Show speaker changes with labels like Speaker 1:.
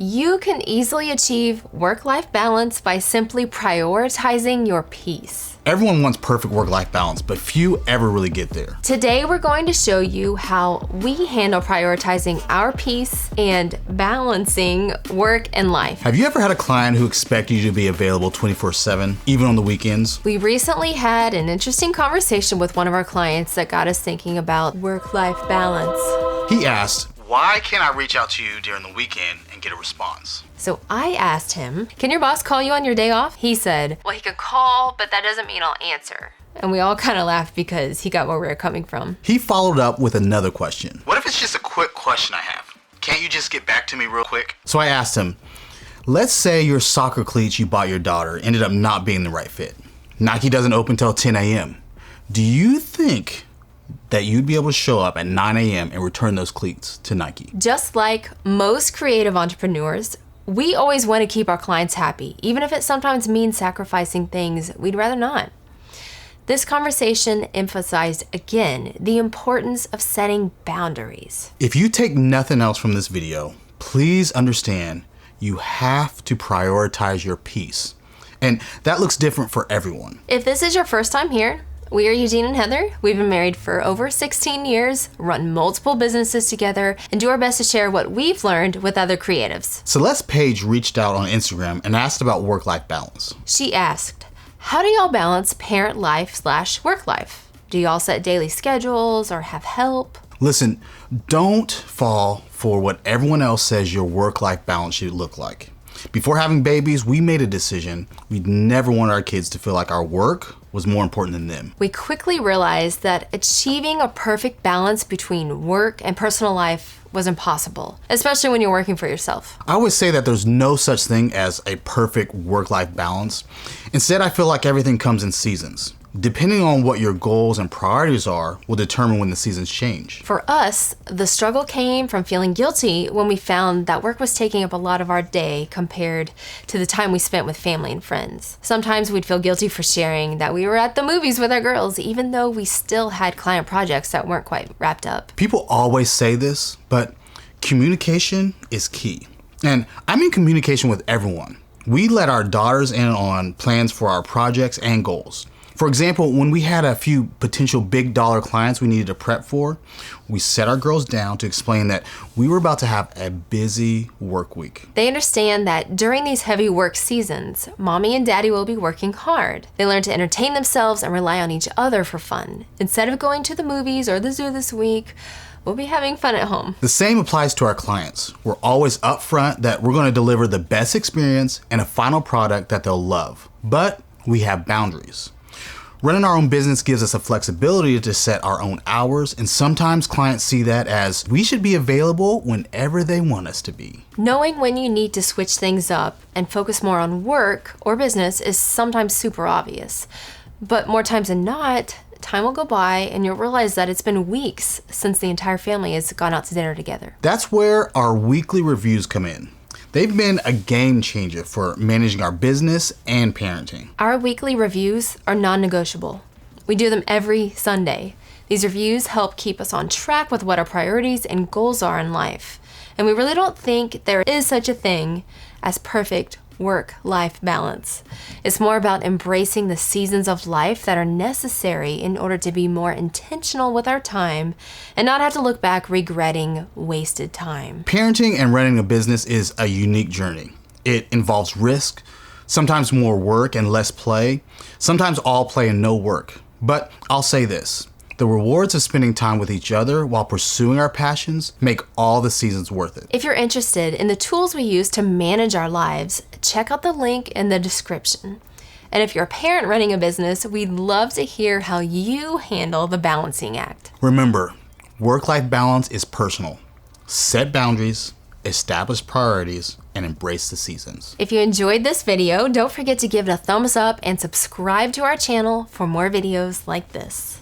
Speaker 1: You can easily achieve work-life balance by simply prioritizing your peace.
Speaker 2: Everyone wants perfect work-life balance, but few ever really get there.
Speaker 1: Today, we're going to show you how we handle prioritizing our peace and balancing work and life.
Speaker 2: Have you ever had a client who expected you to be available 24/7, even on the weekends?
Speaker 1: We recently had an interesting conversation with one of our clients that got us thinking about work-life balance.
Speaker 2: He asked, "Why can't I reach out to you during the weekend and get a response?"
Speaker 1: So I asked him, "Can your boss call you on your day off?" He said, "Well, he can call, but that doesn't mean I'll answer." And we all kind of laughed because he got where we were coming from.
Speaker 2: He followed up with another question. "What if it's just a quick question I have? Can't you just get back to me real quick?" So I asked him, let's say your soccer cleats you bought your daughter ended up not being the right fit. Nike doesn't open till 10 a.m. Do you think that you'd be able to show up at 9 a.m. and return those cleats to Nike?
Speaker 1: Just like most creative entrepreneurs, we always want to keep our clients happy, even if it sometimes means sacrificing things we'd rather not. This conversation emphasized again the importance of setting boundaries.
Speaker 2: If you take nothing else from this video, please understand you have to prioritize your peace. And that looks different for everyone.
Speaker 1: If this is your first time here, we are Eugene and Heather. We've been married for over 16 years, run multiple businesses together, and do our best to share what we've learned with other creatives.
Speaker 2: Celeste's page reached out on Instagram and asked about work-life balance.
Speaker 1: She asked, how do y'all balance parent life/work life? Do y'all set daily schedules or have help?
Speaker 2: Listen, don't fall for what everyone else says your work-life balance should look like. Before having babies, we made a decision. We'd never want our kids to feel like our work was more important than them.
Speaker 1: We quickly realized that achieving a perfect balance between work and personal life was impossible, especially when you're working for yourself.
Speaker 2: I always say that there's no such thing as a perfect work-life balance. Instead, I feel like everything comes in seasons. Depending on what your goals and priorities are will determine when the seasons change.
Speaker 1: For us, the struggle came from feeling guilty when we found that work was taking up a lot of our day compared to the time we spent with family and friends. Sometimes we'd feel guilty for sharing that we were at the movies with our girls, even though we still had client projects that weren't quite wrapped up.
Speaker 2: People always say this, but communication is key. And I mean communication with everyone. We let our daughters in on plans for our projects and goals. For example, when we had a few potential big dollar clients we needed to prep for, we set our girls down to explain that we were about to have a busy work week.
Speaker 1: They understand that during these heavy work seasons, mommy and daddy will be working hard. They learn to entertain themselves and rely on each other for fun. Instead of going to the movies or the zoo this week, we'll be having fun at home.
Speaker 2: The same applies to our clients. We're always upfront that we're going to deliver the best experience and a final product that they'll love. But we have boundaries. Running our own business gives us a flexibility to set our own hours, and sometimes clients see that as we should be available whenever they want us to be.
Speaker 1: Knowing when you need to switch things up and focus more on work or business is sometimes super obvious. But more times than not, time will go by and you'll realize that it's been weeks since the entire family has gone out to dinner together.
Speaker 2: That's where our weekly reviews come in. They've been a game changer for managing our business and parenting.
Speaker 1: Our weekly reviews are non-negotiable. We do them every Sunday. These reviews help keep us on track with what our priorities and goals are in life. And we really don't think there is such a thing as perfect work-life balance. It's more about embracing the seasons of life that are necessary in order to be more intentional with our time and not have to look back regretting wasted time.
Speaker 2: Parenting and running a business is a unique journey. It involves risk, sometimes more work and less play, sometimes all play and no work. But I'll say this. The rewards of spending time with each other while pursuing our passions make all the seasons worth it.
Speaker 1: If you're interested in the tools we use to manage our lives, check out the link in the description. And if you're a parent running a business, we'd love to hear how you handle the balancing act.
Speaker 2: Remember, work-life balance is personal. Set boundaries, establish priorities, and embrace the seasons.
Speaker 1: If you enjoyed this video, don't forget to give it a thumbs up and subscribe to our channel for more videos like this.